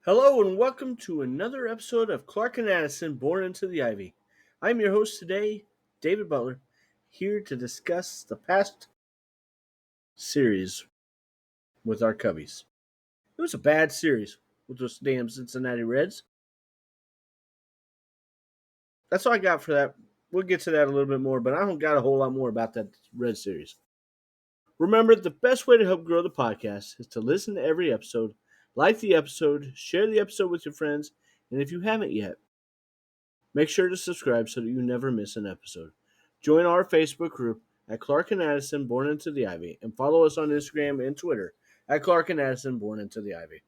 Hello and welcome to another episode of Clark and Addison Born into the Ivy. I'm your host today, David Butler, here to discuss the past series with our Cubbies. It was a bad series with those damn Cincinnati Reds. That's all I got for that. We'll get to that a little bit more, but I don't got a whole lot more about that Red series. Remember, the best way to help grow the podcast is to listen to every episode, like the episode, share the episode with your friends, and if you haven't yet, make sure to subscribe so that you never miss an episode. Join our Facebook group at Clark and Addison Born into the Ivy and follow us on Instagram and Twitter at Clark and Addison Born into the Ivy.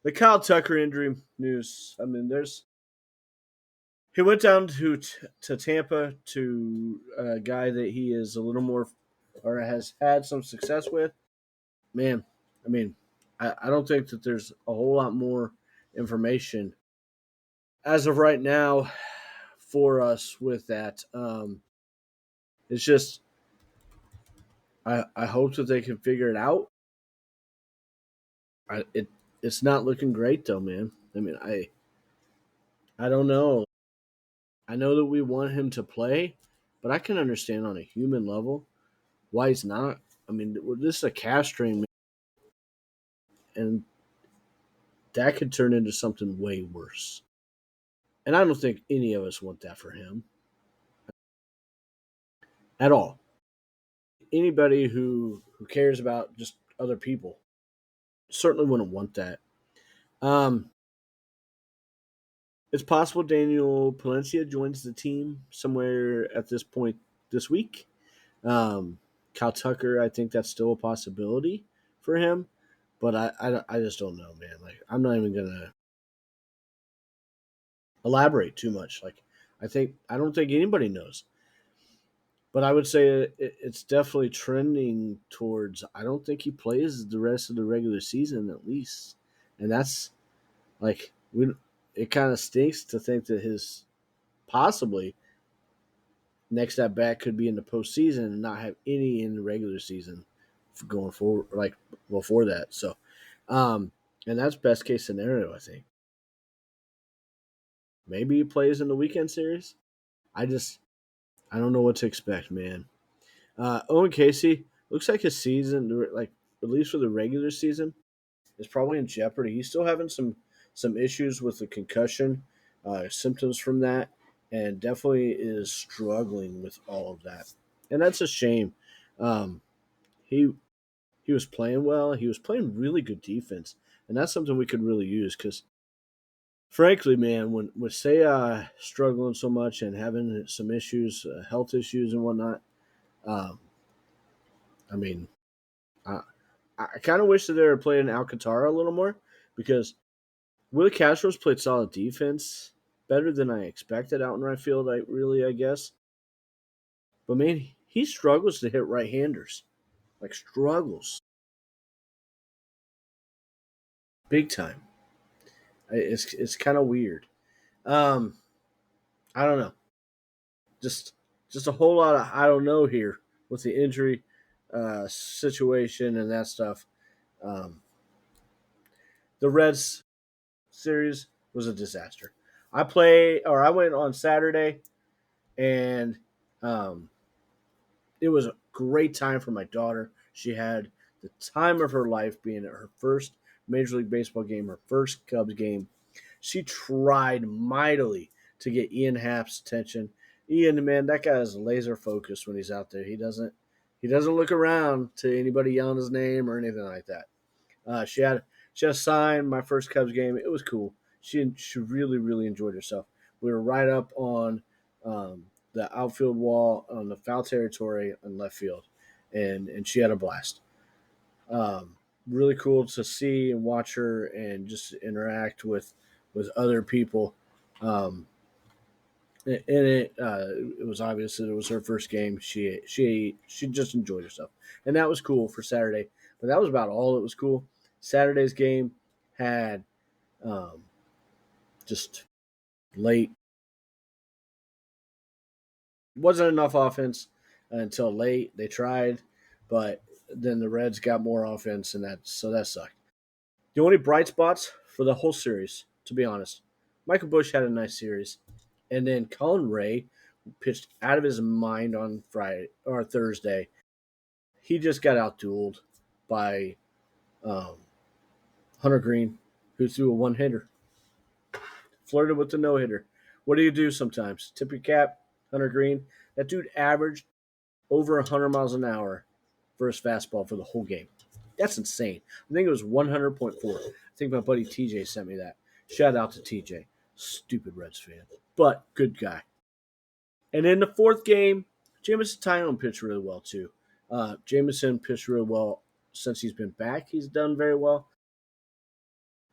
The Kyle Tucker injury news. He went down to Tampa to a guy that he is a little more or has had some success with. Man, I don't think that there's a whole lot more information as of right now for us with that. It's just I hope that they can figure it out. It's not looking great though, man. I don't know. I know that we want him to play, but I can understand on a human level why he's not. This is a calf strain, and that could turn into something way worse. And I don't think any of us want that for him at all. Anybody who cares about just other people certainly wouldn't want that. Um, it's possible Daniel Palencia joins the team somewhere at this point this week. Kyle Tucker, I think that's still a possibility for him, but I just don't know, man. Like, I'm not even gonna elaborate too much. Like, I don't think anybody knows, but I would say it's definitely trending towards. I don't think he plays the rest of the regular season at least, and that's like we. It kind of stinks to think that his possibly next at bat could be in the postseason and not have any in the regular season going forward, like before that. So, and that's best case scenario, I think. Maybe he plays in the weekend series. I just, I don't know what to expect, man. Owen Casey looks like his season, like at least for the regular season, is probably in jeopardy. He's still having some issues with the concussion, symptoms from that, and definitely is struggling with all of that. And that's a shame. Um, he he was playing well. He was playing really good defense, and that's something we could really use because, frankly, man, when with Seiya struggling so much and having some issues, health issues and whatnot, um, I mean, I, I kind of wish that they were playing Alcantara a little more because Willie Castro's played solid defense, better than I expected out in right field. I guess, but man, he struggles to hit right-handers, like struggles big time. It's kind of weird. Um, I don't know. Just just a whole lot of I don't know here with the injury situation and that stuff. Um, the Reds series was a disaster. I went on Saturday, and um, it was a great time for my daughter. She had the time of her life being at her first Major League Baseball game, her first Cubs game. She tried mightily to get Ian Happ's attention. Ian, man, that guy is laser focused when he's out there. He doesn't look around to anybody yelling his name or anything like that. She had a sign my first Cubs game. It was cool. She really really enjoyed herself. We were right up on the outfield wall on the foul territory in left field, and she had a blast. Really cool to see and watch her and just interact with other people. Um, and it was obvious that it was her first game. She just enjoyed herself, and that was cool for Saturday. But that was about all that was cool. Saturday's game had um, just late wasn't enough offense until late. They tried, but then the Reds got more offense, and that sucked. The only bright spots for the whole series, to be honest. Michael Busch had a nice series. And then Colin Ray pitched out of his mind on Friday or Thursday. He just got outdueled by Hunter Green, who threw a one hitter, flirted with the no hitter. What do you do sometimes? Tip your cap, Hunter Green. That dude averaged over 100 miles an hour for his fastball for the whole game. That's insane. I think it was 100.4. I think my buddy TJ sent me that. Shout out to TJ. Stupid Reds fan, but good guy. And in the fourth game, Jameson Taillon pitched really well too. Jameson pitched really well since he's been back. He's done very well.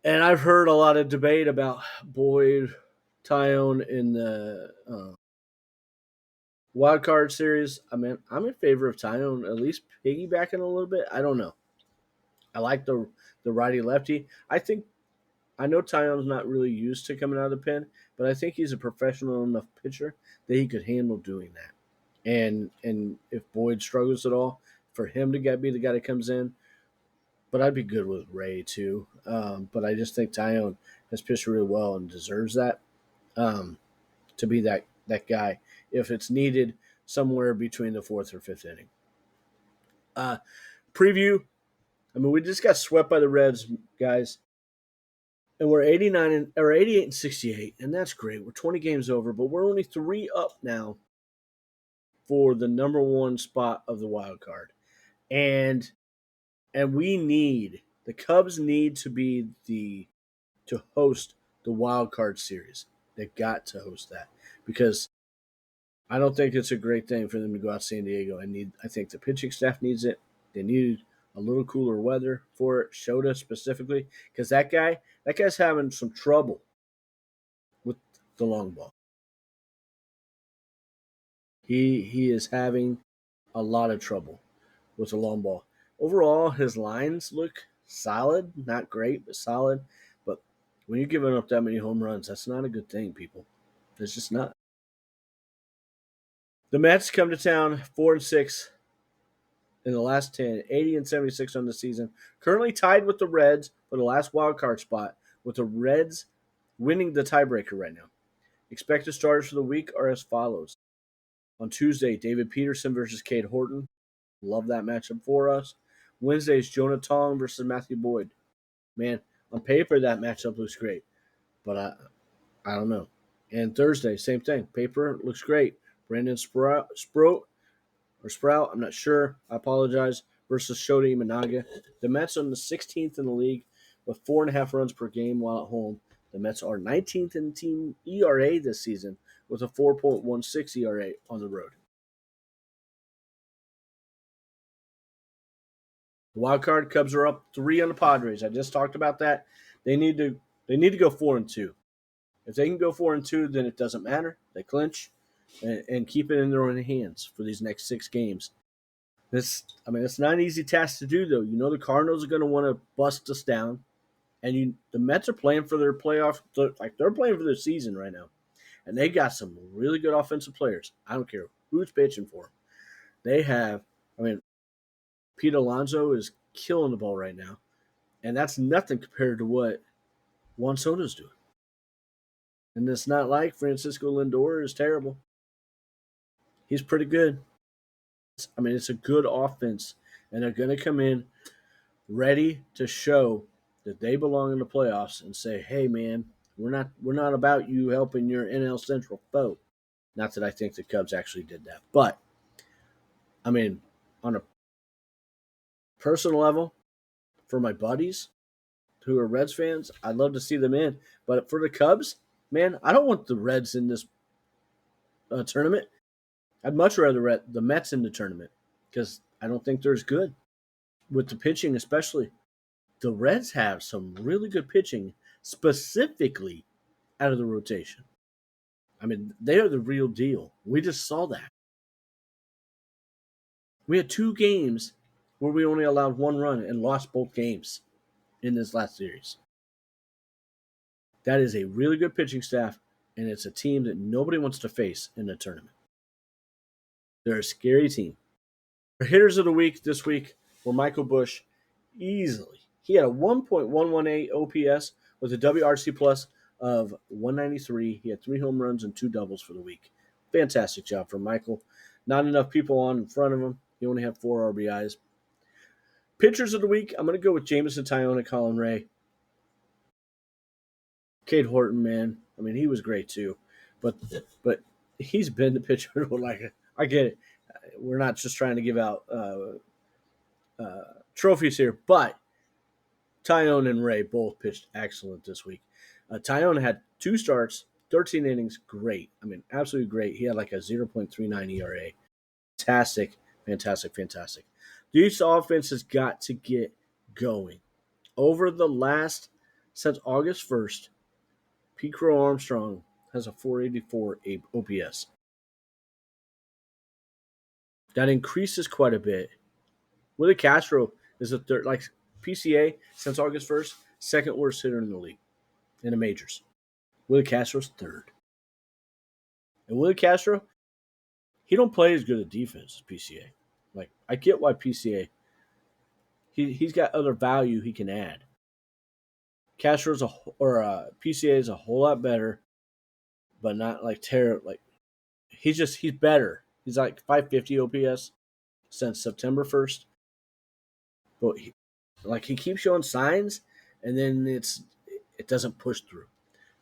And I've heard a lot of debate about Boyd, Taillon in the wild card series. I mean, I'm in favor of Taillon at least piggybacking a little bit. I don't know. I like the righty lefty. I know Taillon's not really used to coming out of the pen, but I think he's a professional enough pitcher that he could handle doing that. And if Boyd struggles at all, for him to be the guy that comes in. But I'd be good with Ray too. But I just think Taillon has pitched really well and deserves that to be that guy if it's needed somewhere between the fourth or fifth inning. Preview. I mean, we just got swept by the Reds, guys. And we're 88 and 68, and that's great. We're 20 games over, but we're only 3 up now for the number 1 spot of the wild card. And the Cubs need to host the wild card series. They've got to host that because I don't think it's a great thing for them to go out to San Diego. I think the pitching staff needs it. They need a little cooler weather for it. Shota specifically, because that guy's having some trouble with the long ball. He is having a lot of trouble with the long ball. Overall, his lines look solid, not great, but solid. But when you're giving up that many home runs, that's not a good thing, people. It's just not. The Mets come to town 4-6 in the last 10, 80 and 76 on the season. Currently tied with the Reds for the last wild card spot, with the Reds winning the tiebreaker right now. Expected starters for the week are as follows. On Tuesday, David Peterson versus Cade Horton. Love that matchup for us. Wednesday is Jonah Tong versus Matthew Boyd. Man, on paper that matchup looks great, but I don't know. And Thursday, same thing. Paper looks great. Brandon Sprout, I'm not sure. I apologize. Versus Shota Imanaga. The Mets are in the 16th in the league with 4.5 runs per game while at home. The Mets are 19th in team ERA this season with a 4.16 ERA on the road. The wild card Cubs are up 3 on the Padres. I just talked about that. They need to go 4-2. If they can go 4-2, then it doesn't matter. They clinch and keep it in their own hands for these next 6 games. It's not an easy task to do, though. You know the Cardinals are going to want to bust us down, and the Mets are playing for their playoff. They're playing for their season right now, and they got some really good offensive players. I don't care who's pitching for them. They have. Pete Alonso is killing the ball right now, and that's nothing compared to what Juan Soto's doing. And it's not like Francisco Lindor is terrible. He's pretty good. It's a good offense, and they're going to come in ready to show that they belong in the playoffs and say, "Hey, man, we're not about you helping your NL Central foe." Not that I think the Cubs actually did that, but on a personal level, for my buddies who are Reds fans, I'd love to see them in. But for the Cubs, man, I don't want the Reds in this tournament. I'd much rather the Mets in the tournament because I don't think they're as good with the pitching, especially. The Reds have some really good pitching, specifically out of the rotation. They are the real deal. We just saw that. We had 2 games where we only allowed 1 run and lost both games in this last series. That is a really good pitching staff, and it's a team that nobody wants to face in the tournament. They're a scary team. Our hitters of the week this week were Michael Busch, easily. He had a 1.118 OPS with a WRC plus of 193. He had 3 home runs and 2 doubles for the week. Fantastic job from Michael. Not enough people on in front of him. He only had 4 RBIs. Pitchers of the week, I'm going to go with Jameson Taillon and Colin Ray. Cade Horton, man, I mean, he was great too. But he's been the pitcher. Like, I get it. We're not just trying to give out trophies here, but Taillon and Ray both pitched excellent this week. Taillon had 2 starts, 13 innings, great. I mean, absolutely great. He had like a 0.39 ERA. Fantastic. The East offense has got to get going. Over the last, since August 1st, Pete Crow Armstrong has a 484 OPS. That increases quite a bit. Willie Castro is the third, like PCA, since August 1st, second worst hitter in the league, in the majors. Willie Castro's third. And Willie Castro, he don't play as good a defense as PCA. Like, I get why PCA, he's got other value he can add. Castro's PCA is a whole lot better, but not like terrible. Like, he's better. He's like 550 OPS since September 1st. But he keeps showing signs, and then it doesn't push through.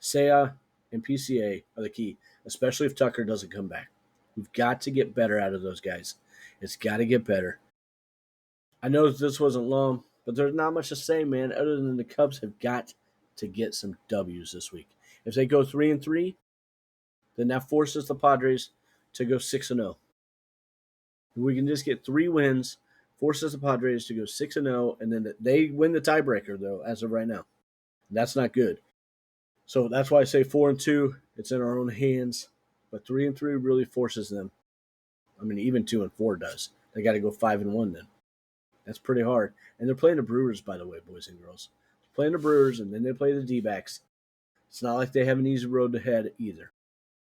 Seiya and PCA are the key, especially if Tucker doesn't come back. We've got to get better out of those guys. It's got to get better. I know this wasn't long, but there's not much to say, man, other than the Cubs have got to get some W's this week. If they go 3-3, then that forces the Padres to go 6-0. If we can just get 3 wins, forces the Padres to go 6-0, and then they win the tiebreaker, though, as of right now. That's not good. So that's why I say 4-2. It's in our own hands. But 3-3 really forces them. I mean, even 2-4 does. They got to go 5-1 then. That's pretty hard. And they're playing the Brewers, by the way, boys and girls. They're playing the Brewers, and then they play the D-backs. It's not like they have an easy road ahead either.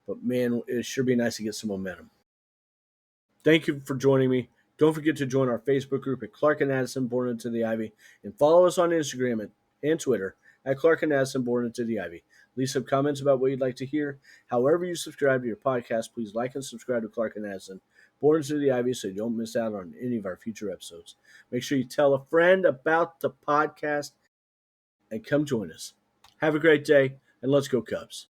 But, man, it sure be nice to get some momentum. Thank you for joining me. Don't forget to join our Facebook group at Clark and Addison Born Into the Ivy. And follow us on Instagram and Twitter at Clark and Addison Born Into the Ivy. Leave some comments about what you'd like to hear. However you subscribe to your podcast, please like and subscribe to Clark and Addison Born Into the Ivy so you don't miss out on any of our future episodes. Make sure you tell a friend about the podcast and come join us. Have a great day, and let's go Cubs.